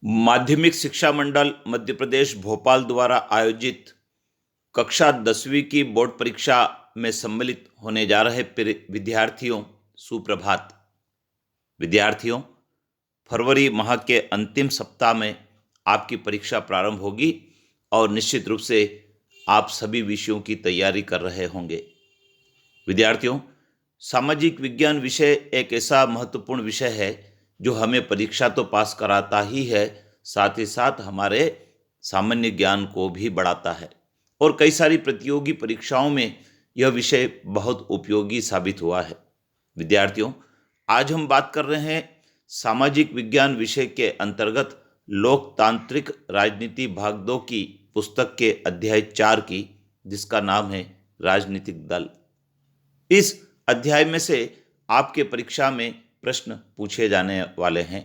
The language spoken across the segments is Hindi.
माध्यमिक शिक्षा मंडल मध्य प्रदेश भोपाल द्वारा आयोजित कक्षा 10वीं की बोर्ड परीक्षा में सम्मिलित होने जा रहे विद्यार्थियों, सुप्रभात। विद्यार्थियों, फरवरी माह के अंतिम सप्ताह में आपकी परीक्षा प्रारंभ होगी और निश्चित रूप से आप सभी विषयों की तैयारी कर रहे होंगे। विद्यार्थियों, सामाजिक विज्ञान विषय एक ऐसा महत्वपूर्ण विषय है जो हमें परीक्षा तो पास कराता ही है, साथ ही साथ हमारे सामान्य ज्ञान को भी बढ़ाता है और कई सारी प्रतियोगी परीक्षाओं में यह विषय बहुत उपयोगी साबित हुआ है। विद्यार्थियों, आज हम बात कर रहे हैं सामाजिक विज्ञान विषय के अंतर्गत लोकतांत्रिक राजनीति भाग 2 की पुस्तक के अध्याय 4 की, जिसका नाम है राजनीतिक दल। इस अध्याय में से आपके परीक्षा में प्रश्न पूछे जाने वाले हैं।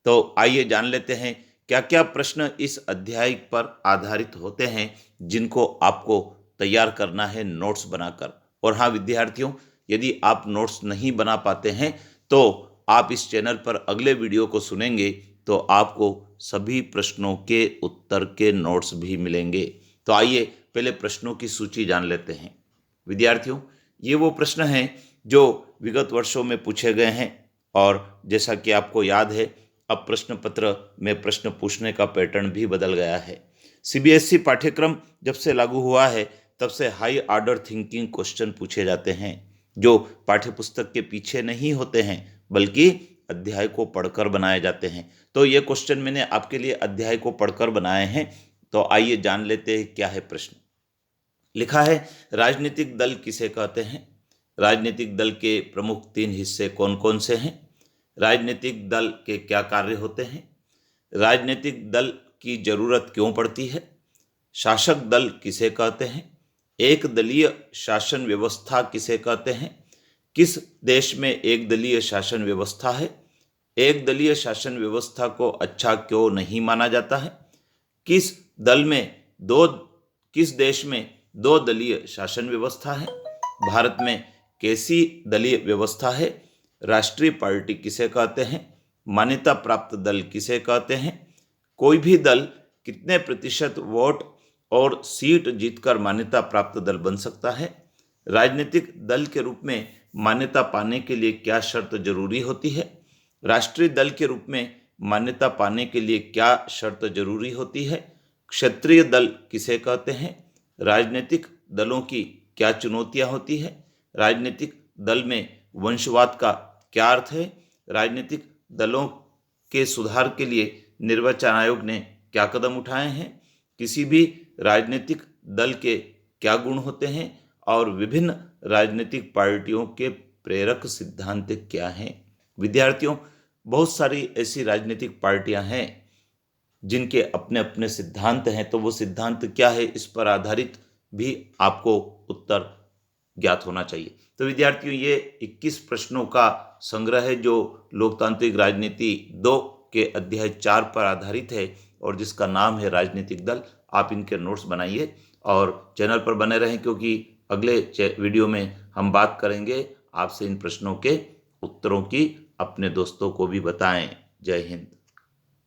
तो आइए जान लेते हैं क्या क्या प्रश्न इस अध्याय पर आधारित होते हैं, जिनको आपको तैयार करना है नोट्स बनाकर। और हाँ विद्यार्थियों, यदि आप नोट्स नहीं बना पाते हैं तो आप इस चैनल पर अगले वीडियो को सुनेंगे तो आपको सभी प्रश्नों के उत्तर के नोट्स भी मिलेंगे। तो आइए पहले प्रश्नों की सूची जान लेते हैं। विद्यार्थियों, ये वो प्रश्न हैं जो विगत वर्षों में पूछे गए हैं और जैसा कि आपको याद है, अब प्रश्न पत्र में प्रश्न पूछने का पैटर्न भी बदल गया है। सीबीएसई पाठ्यक्रम जब से लागू हुआ है तब से हाई ऑर्डर थिंकिंग क्वेश्चन पूछे जाते हैं, जो पाठ्यपुस्तक के पीछे नहीं होते हैं बल्कि अध्याय को पढ़कर बनाए जाते हैं। तो ये क्वेश्चन मैंने आपके लिए अध्याय को पढ़कर बनाए हैं। तो आइए जान लेते हैं क्या है प्रश्न। लिखा है, राजनीतिक दल किसे कहते हैं? राजनीतिक दल के प्रमुख 3 हिस्से कौन कौन से हैं? राजनीतिक दल के क्या कार्य होते हैं? राजनीतिक दल की जरूरत क्यों पड़ती है? शासक दल किसे कहते हैं? एक दलीय शासन व्यवस्था किसे कहते हैं? किस देश में एक दलीय शासन व्यवस्था है? एक दलीय शासन व्यवस्था को अच्छा क्यों नहीं माना जाता है? किस देश में 2 दलीय शासन व्यवस्था है? भारत में कैसी दलीय व्यवस्था है? राष्ट्रीय पार्टी किसे कहते हैं? मान्यता प्राप्त दल किसे कहते हैं? कोई भी दल कितने प्रतिशत वोट और सीट जीतकर मान्यता प्राप्त दल बन सकता है? राजनीतिक दल के रूप में मान्यता पाने के लिए क्या शर्त जरूरी होती है? राष्ट्रीय दल के रूप में मान्यता पाने के लिए क्या शर्त जरूरी होती है? क्षेत्रीय दल किसे कहते हैं? राजनीतिक दलों की क्या चुनौतियां होती है? राजनीतिक दल में वंशवाद का क्या अर्थ है? राजनीतिक दलों के सुधार के लिए निर्वाचन आयोग ने क्या कदम उठाए हैं? किसी भी राजनीतिक दल के क्या गुण होते हैं और विभिन्न राजनीतिक पार्टियों के प्रेरक सिद्धांत क्या हैं? विद्यार्थियों, बहुत सारी ऐसी राजनीतिक पार्टियां हैं जिनके अपने अपने सिद्धांत हैं। तो वो सिद्धांत क्या है, इस पर आधारित भी आपको उत्तर ज्ञात होना चाहिए। तो विद्यार्थियों, ये 21 प्रश्नों का संग्रह है जो लोकतांत्रिक राजनीति 2 के अध्याय 4 पर आधारित है और जिसका नाम है राजनीतिक दल। आप इनके नोट्स बनाइए और चैनल पर बने रहें, क्योंकि अगले वीडियो में हम बात करेंगे। आपसे इन प्रश्नों के उत्तरों की अपने दोस्तों को भी बताएं। जय हिंद।